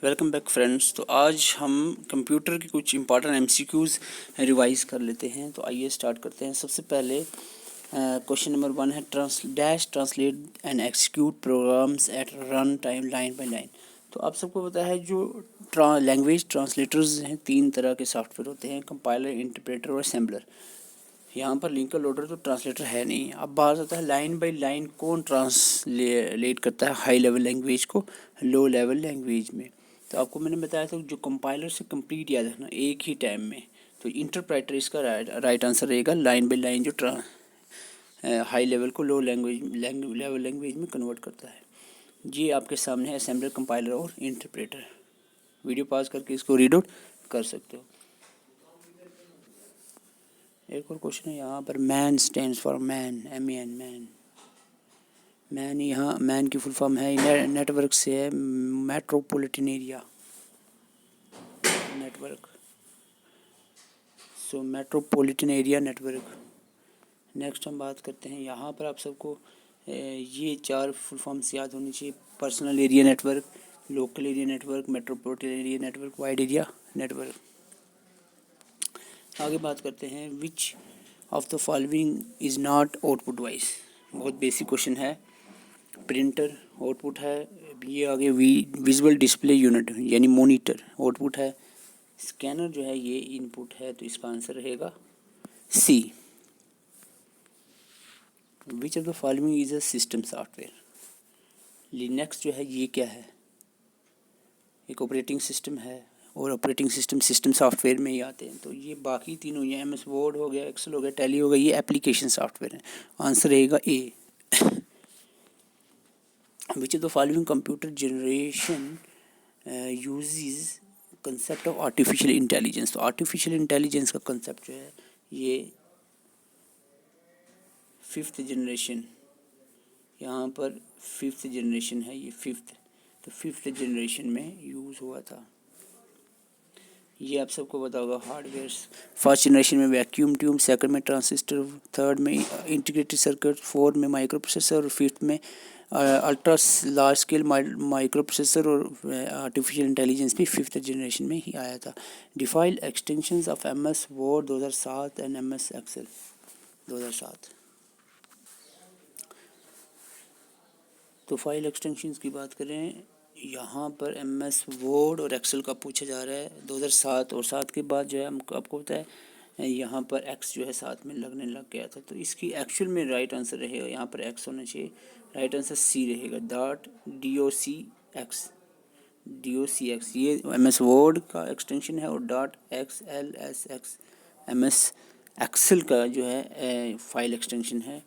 Welcome back friends. तो आज हम कंप्यूटर के कुछ इंपॉर्टेंट एमसीक्यूज़ रिवाइज कर लेते हैं। तो आइए स्टार्ट करते हैं। सबसे पहले क्वेश्चन नंबर 1 है translate and execute programs at run time line by line. तो आप सबको पता है जो लैंग्वेज ट्रांसलेटर्स हैं, 3 तरह के सॉफ्टवेयर होते हैं, कंपाइलर, इंटरप्रेटर और असेंबलर। यहाँ पर लिंकर लोडर तो ट्रांसलेटर है नहीं। अब बात होता है लाइन बाय लाइन कौन ट्रांसलेट करता है हाई लेवल लैंग्वेज को लो लेवल लैंग्वेज में। तो आपको मैंने बताया था जो कंपाइलर से कंप्लीट याद रखना एक ही टाइम में। तो इंटरप्रेटर इसका राइट आंसर रहेगा। लाइन बाय लाइन जो हाई लेवल को लो लेवल लैंग्वेज में कन्वर्ट करता है। ये आपके सामने है असेंबलर, कंपाइलर और इंटरप्रेटर। वीडियो पॉज करके इसको रीड आउट कर सकते हो। एक और क्वेश्चन है यहाँ पर, man stands for man, MEN man. Man यहाँ मैन की फुल फॉर्म है नेटवर्क से है मेट्रोपॉलिटन एरिया नेटवर्क। सो मेट्रोपॉलिटन एरिया नेटवर्क। नेक्स्ट हम बात करते हैं यहाँ पर आप सबको ये 4 फुल फॉर्म्स याद होनी चाहिए। Personal area network, local area network, metropolitan area network, wide area network. आगे बात करते हैं which of the following is not output wise. बहुत बेसिक क्वेश्चन है। प्रिंटर आउटपुट है, ये आगे विजुअल डिस्प्ले यूनिट यानी मॉनिटर आउटपुट है। स्कैनर जो है ये इनपुट है, तो इसका आंसर रहेगा C. Which of the following is a system software. Linux जो है ये क्या है, एक ऑपरेटिंग सिस्टम है और ऑपरेटिंग सिस्टम सॉफ्टवेयर में ही आते हैं। तो ये बाकी तीनों, ये MS वर्ड हो गया, एक्सेल हो गया, टैली हो गया, ये एप्लीकेशन सॉफ्टवेयर है। आंसर रहेगा A. Which of the following computer generation uses concept of artificial intelligence. तो आर्टिफिशियल इंटेलिजेंस का कंसेप्ट जो है ये 5th जनरेशन, यहाँ पर 5th जनरेशन है, ये 5th, तो 5th जनरेशन में यूज़ हुआ था। ये आप सबको पता होगा। हार्डवेयर, फर्स्ट जनरेशन में वैक्यूम ट्यूब, सेकंड में ट्रांजिस्टर, थर्ड में इंटीग्रेटेड सर्किट, फोर्थ में माइक्रो प्रोसेसर और फिफ्थ में ultra large scale micro processor. और आर्टिफिशियल इंटेलिजेंस भी 5th जनरेशन में ही आया था। The file extensions of MS Word 2007 and MS Excel 2007। तो फाइल एक्सटेंशंस की बात करें, यहाँ पर MS वर्ड और एक्सेल का पूछा जा रहा है 2007, और 7 के बाद जो है हमको आपको पता है यहाँ पर X जो है साथ में लगने लग गया था। तो इसकी एक्चुअल में राइट आंसर रहेगा, यहाँ पर X होना चाहिए, राइट आंसर C रहेगा। DOCX ये MS वर्ड का एक्सटेंशन है, और .XLSX MS एक्सेल का जो है फाइल एक्सटेंशन है।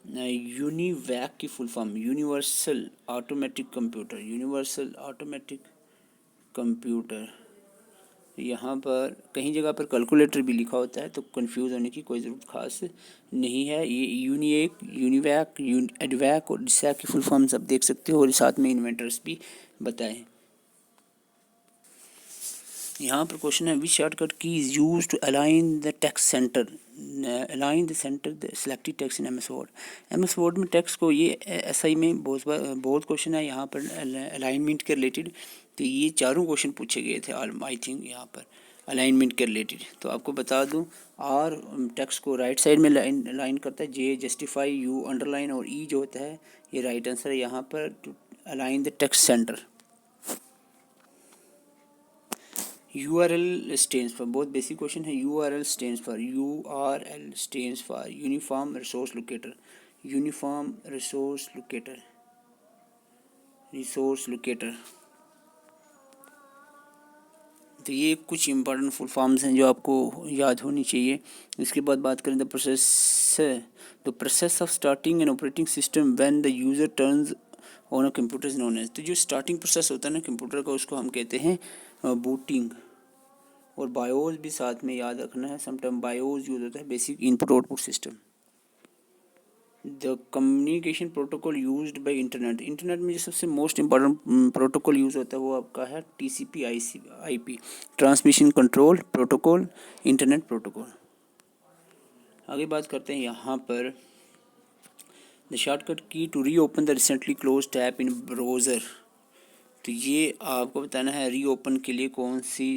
यूनिवैक की full form universal automatic computer. यहाँ पर कहीं जगह पर कैलकुलेटर भी लिखा होता है, तो कंफ्यूज होने की कोई ज़रूरत खास नहीं है। ये यूनिवैक, एडवैक और डिसैक की फुल फॉर्म सब देख सकते हो, और साथ में इन्वेंटर्स भी बताएं। यहाँ पर क्वेश्चन है which shortcut key is use to align the text centre the selected text in MS Word. MS Word में टेक्स्ट को ये SI में बहुत क्वेश्चन है यहाँ पर अलाइनमेंट के रिलेटेड। तो ये चारों क्वेश्चन पूछे गए थे आई थिंक यहाँ पर अलाइनमेंट के रिलेटेड। तो आपको बता दूँ, R टेक्स्ट को राइट साइड में लाइन करता है, J जस्टिफाई, U अंडरलाइन, और E जो होता है ये राइट आंसर है यहाँ पर to align the text centre. URL stands for, बहुत बेसिक क्वेश्चन है। URL stands for uniform resource locator. तो ये कुछ इंपॉर्टेंट फुल फॉर्म्स हैं जो आपको याद होनी चाहिए। इसके बाद बात करें the process of starting an operating system when the user turns on a computer is known as. तो जो स्टार्टिंग प्रोसेस होता है ना कंप्यूटर का, उसको हम कहते हैं बूटिंग। और बायोस भी साथ में याद रखना है, समटाइम बायोस यूज होता है, basic input output system. The communication protocol used by internet में जो सबसे मोस्ट इंपॉर्टेंट प्रोटोकॉल यूज होता है वो आपका है TCP/IP, transmission control protocol, internet protocol. आगे बात करते हैं यहाँ पर the shortcut key to reopen the recently close tab in browser. तो ये आपको बताना है रीओपन के लिए कौन सी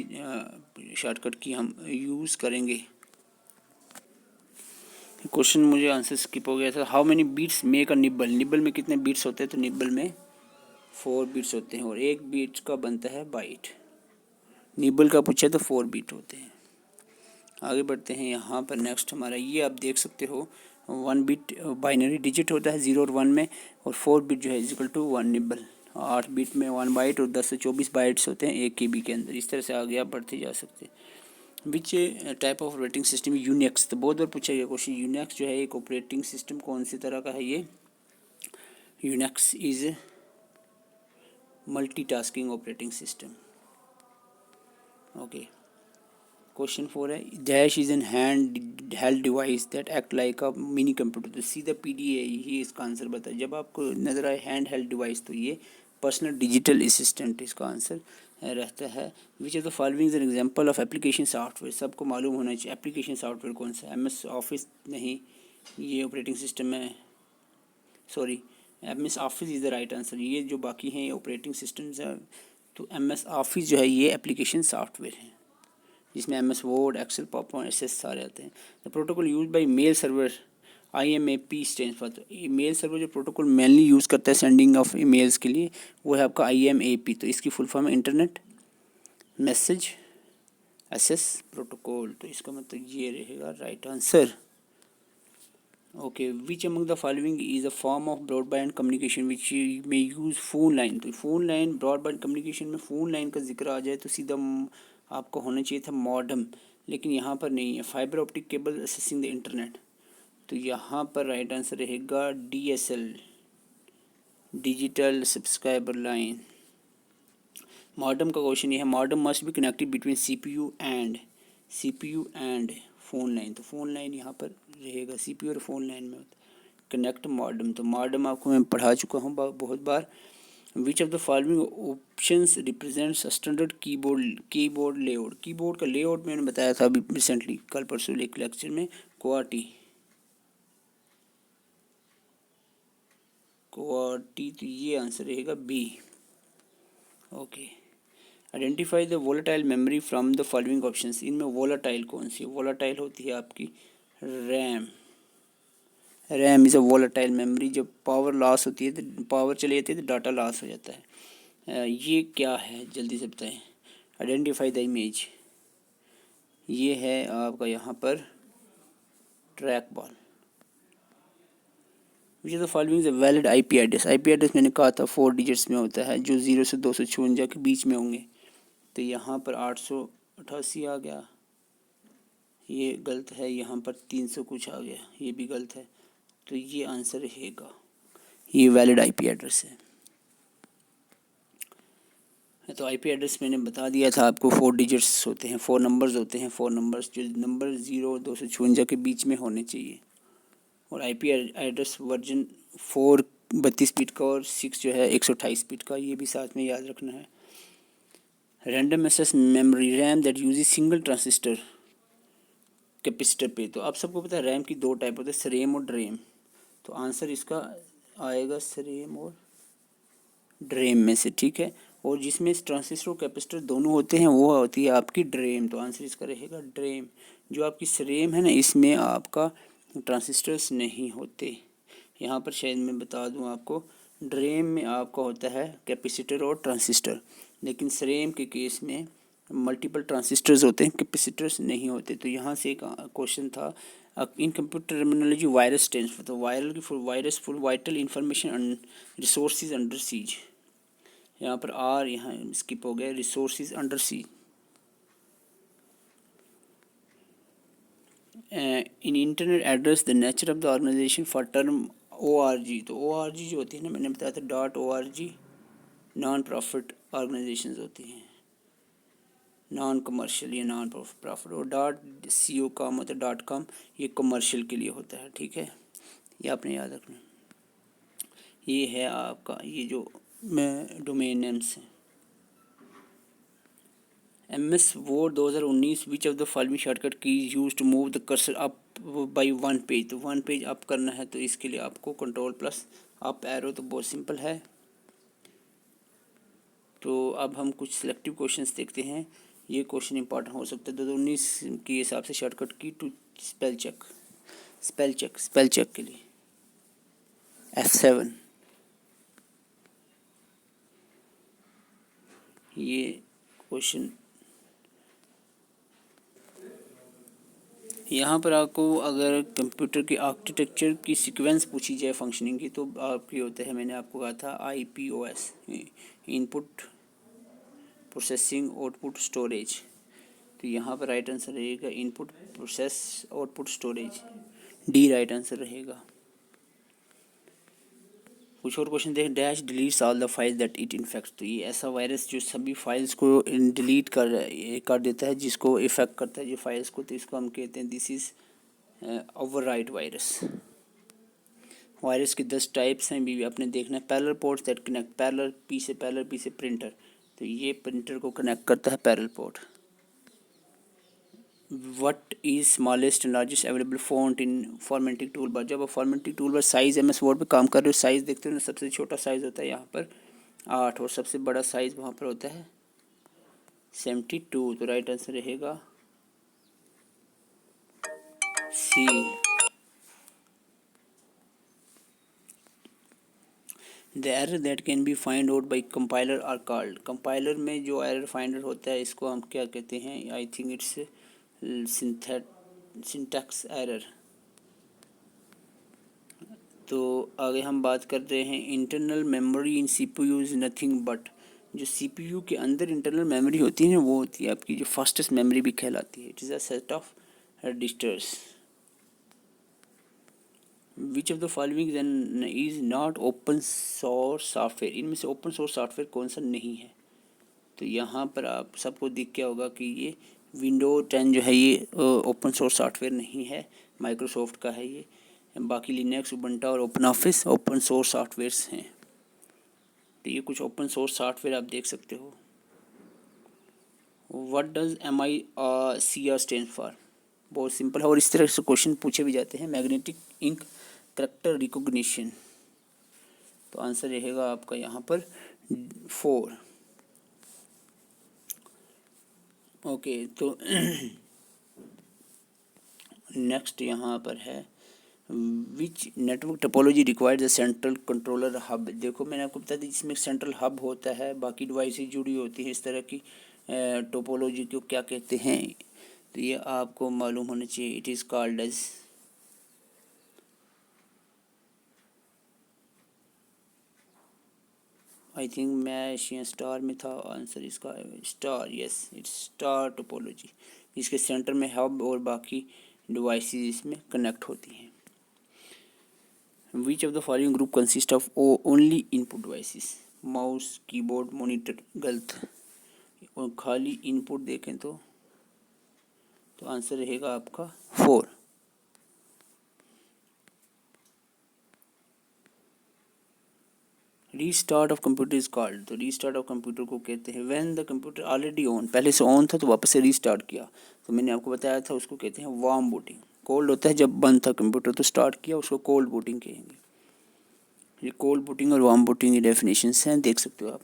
शॉर्टकट की हम यूज़ करेंगे। क्वेश्चन मुझे आंसर स्किप हो गया था। How many bits make a nibble, nibble में कितने बीट्स होते हैं, तो निब्बल में 4 बीट्स होते हैं और एक बीट का बनता है बाइट। निब्बल का पूछा तो 4 बीट होते हैं। आगे बढ़ते हैं यहाँ पर। नेक्स्ट हमारा ये आप देख सकते हो 1 बिट बाइनरी डिजिट होता है 0 और 1 में, और 4 बिट जो है इक्वल टू 1 निब्बल। 8 बिट में 1 बाइट और 10 से 24 बाइट्स होते हैं 1 KB के अंदर। इस तरह से आगे आप बढ़ते जा सकते हैं। Which type of operating system Unix, तो बहुत बार पूछा गया क्वेश्चन। यूनिक्स जो है एक ऑपरेटिंग सिस्टम कौन सी तरह का है ये। Unix is multitasking operating system. Okay, question 4 है dash is an hand held device that act like a mini computer. तो सीधा PDA ही इसका आंसर बताए। जब आपको नजर आए हैंड हेल्ड डिवाइस तो ये पर्सनल डिजिटल असिस्टेंट इसका आंसर रहता है। विच of the following is an example of application software, सबको मालूम होना चाहिए एप्लीकेशन सॉफ्टवेयर कौन सा है। MS ऑफिस नहीं, ये ऑपरेटिंग सिस्टम है, sorry MS office is the right answer. ये जो बाकी हैं ऑपरेटिंग सिस्टम्स है, तो MS ऑफिस जो है ये एप्लीकेशन सॉफ्टवेयर है जिसमें MS Word, Excel, PowerPoint SS सारे आते हैं। The protocol use by mail server IMAP stand for. Email server जो प्रोटोकॉल मेनली यूज़ करता है सेंडिंग ऑफ ईमेल्स के लिए वो है आपका IMAP। तो इसकी फुल फॉर्म है इंटरनेट मैसेज एक्सेस प्रोटोकॉल। तो इसका मतलब ये रहेगा right answer. Okay, which among the following is a form of broadband communication which में यूज़ फोन लाइन। तो फोन लाइन ब्रॉडबैंड कम्युनिकेशन में फ़ोन लाइन का जिक्र आ जाए तो सीधा आपको होना चाहिए था मॉडम, लेकिन यहाँ पर नहीं है। Fibre optic cable accessing the internet, तो यहाँ पर राइट आंसर रहेगा DSL digital subscriber line. Modem का क्वेश्चन ये है modem must be connected between CPU and phone line. तो फ़ोन लाइन यहाँ पर रहेगा CPU और फ़ोन लाइन में कनेक्ट मॉडम। तो मॉडम आपको मैं पढ़ा चुका हूँ बहुत बार। Which of the following options represents standard keyboard layout. Keyboard का लेआउट मैंने बताया था अभी रिसेंटली कल परसों एक लेक्चर में। क्वार्टी तो ये आंसर रहेगा B। Okay, identify the volatile memory from the following options. इनमें वोलेटाइल कौन सी है। वोलेटाइल होती है आपकी RAM. RAM is a volatile memory. जब पावर लॉस होती है तो पावर चली जाती है तो डाटा लॉस हो जाता है। ये क्या है जल्दी से बताएं। आइडेंटिफाई द इमेज, ये है आपका यहाँ पर track ball. Which of the following is a valid IP address. IP address मैंने कहा था 4 डिजिट्स में होता है जो 0 से 256 के बीच में होंगे। तो यहाँ पर 888 आ गया, ये गलत है। यहाँ पर 300 कुछ आ गया, ये भी गलत है। तो ये आंसर रहेगा, ये वैलिड IP एड्रेस है। तो IP एड्रेस मैंने बता दिया था आपको 4 डिजिट्स होते हैं, 4 नंबर्स होते हैं। 4 नंबर्स जो नंबर 0 256 के बीच में होने चाहिए। और IP एड्रेस वर्जन 4 32 बिट का और 6 जो है 128 बिट का, ये भी साथ में याद रखना है। Random access memory RAM that uses single transistor capacitor पे। तो आप सबको पता है रैम की 2 टाइप होते हैं, सरेम और ड्रेम। तो आंसर इसका आएगा सरेम और ड्रेम में से, ठीक है। और जिसमें ट्रांजिस्टर और कैपेसिटर दोनों होते हैं वो होती है आपकी ड्रेम। तो आंसर इसका रहेगा ड्रेम। जो आपकी सरेम है ना, इसमें आपका ट्रांजिस्टर्स नहीं होते। यहाँ पर शायद मैं बता दूँ आपको, ड्रेम में आपका होता है कैपेसिटर और ट्रांजिस्टर, लेकिन सरेम के केस में मल्टीपल ट्रांजिस्टर्स होते हैं, कैपेसिटर्स नहीं होते। तो यहाँ से एक क्वेश्चन था in computer terminology virus stands for. तो virus full vital information resources under seize. यहाँ पर R यहाँ स्किप हो गया, resources under seize. In internet address the nature of the organization for term ORG। तो ORG जो होती है ना, मैंने बताया था .org नॉन प्रॉफिट ऑर्गेनाइजेशंस होती हैं, नॉन कमर्शियल या नॉन प्रॉफिट। और .co का मतलब .com ये कमर्शियल के लिए होता है, ठीक है। ये आपने याद रखना। ये है आपका ये जो डोमेन नेम्स हैं। MS word 2019 which of the following shortcut key use to move the cursor up by 1 page. तो 1 पेज अप करना है तो इसके लिए आपको कंट्रोल प्लस अप एरो, तो बहुत सिंपल है। तो अब हम कुछ सिलेक्टिव क्वेश्चंस देखते हैं। ये क्वेश्चन इंपॉर्टेंट हो सकता है 2019 के हिसाब से। Shortcut key to spell check के लिए F7। ये क्वेश्चन यहाँ पर आपको अगर कंप्यूटर के आर्किटेक्चर की सीक्वेंस पूछी जाए फंक्शनिंग की, तो आपकी होता है, मैंने आपको कहा था IPOS, input processing output storage. तो यहाँ पर राइट आंसर रहेगा input process output storage, D right answer रहेगा। कुछ और क्वेश्चन देखें। Dash deletes all the files that it infects. तो ये ऐसा वायरस जो सभी फाइल्स को डिलीट कर देता है, जिसको इफेक्ट करता है जो फाइल्स को, तो इसको हम कहते हैं this is overwrite virus. Virus के 10 टाइप्स हैं भी आपने देखना है। Parallel ports that connect parallel P से प्रिंटर। तो ये प्रिंटर को कनेक्ट करता है parallel port. What is smallest and largest available font in formatting tool bar. जब आप formatting tool bar size MS word पे काम कर रहे हो, साइज देखते हो ना, सबसे छोटा साइज होता है यहाँ पर 8 और सबसे बड़ा साइज वहाँ पर होता है 72। तो राइट आंसर रहेगा C। The error that can be find out by compiler are called. Compiler में जो एरर फाइंडर होता है इसको हम क्या कहते हैं? I think it's syntax error. तो आगे हम बात कर रहे हैं internal memory in CPU is nothing but. जो CPU के अंदर इंटरनल मेमोरी होती है वो होती है आपकी जो फास्टेस्ट मेमोरी भी कहलाती है। It is a set of registers. Which of the following is not open source software. इनमें से ओपन सोर्स सॉफ्टवेयर कौन सा नहीं है? तो यहाँ पर आप सबको दिख क्या होगा कि ये Windows 10 जो है ये ओपन सोर्स सॉफ्टवेयर नहीं है, माइक्रोसॉफ्ट का है ये। बाकी लिनक्स, उबंटू और open office open source softwares हैं। तो ये कुछ ओपन सोर्स सॉफ्टवेयर आप देख सकते हो। What does MICR stand for. बहुत सिंपल है और इस तरह से क्वेश्चन पूछे भी जाते हैं। Magnetic ink character recognition. तो आंसर रहेगा आपका यहाँ पर 4। ओके, तो नेक्स्ट यहाँ पर है which network topology requires a central controller hub. देखो मैंने आपको बता दी जिसमें सेंट्रल हब होता है, बाकी डिवाइसेज जुड़ी होती हैं। इस तरह की टोपोलॉजी को क्या कहते हैं? तो ये आपको मालूम होना चाहिए। It is called as, I think मैं एशियन स्टार में था आंसर इसका, star. Yes, it's star topology. इसके सेंटर में हब और बाकी डिवाइसेज इसमें कनेक्ट होती हैं। Which of the following group consist of only input devices. Mouse, keyboard, monitor. गलत। और खाली इनपुट देखें तो आंसर रहेगा आपका 4। Restart of computer is called. तो रीस्टार्ट ऑफ कंप्यूटर को कहते हैं when the computer already on, पहले से ऑन था तो वापस से रीस्टार्ट किया, तो मैंने आपको बताया था उसको कहते हैं वार्म बूटिंग। कोल्ड होता है जब बंद था कंप्यूटर तो स्टार्ट किया, उसको कोल्ड बूटिंग कहेंगे। ये कोल्ड बूटिंग और वार्म बूटिंग की डेफिनेशंस हैं, देख सकते हो आप।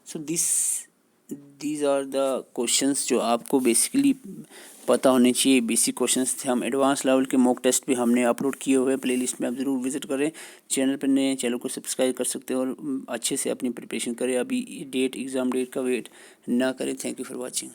So these are the questions जो आपको बेसिकली पता होने चाहिए। बेसिक क्वेश्चंस थे। हम एडवांस लेवल के मॉक टेस्ट भी हमने अपलोड किए हुए हैं, प्लेलिस्ट में आप ज़रूर विजिट करें। चैनल पर नए चैनल को सब्सक्राइब कर सकते हैं और अच्छे से अपनी प्रिपरेशन करें। अभी एग्ज़ाम डेट का वेट ना करें। Thank you for watching.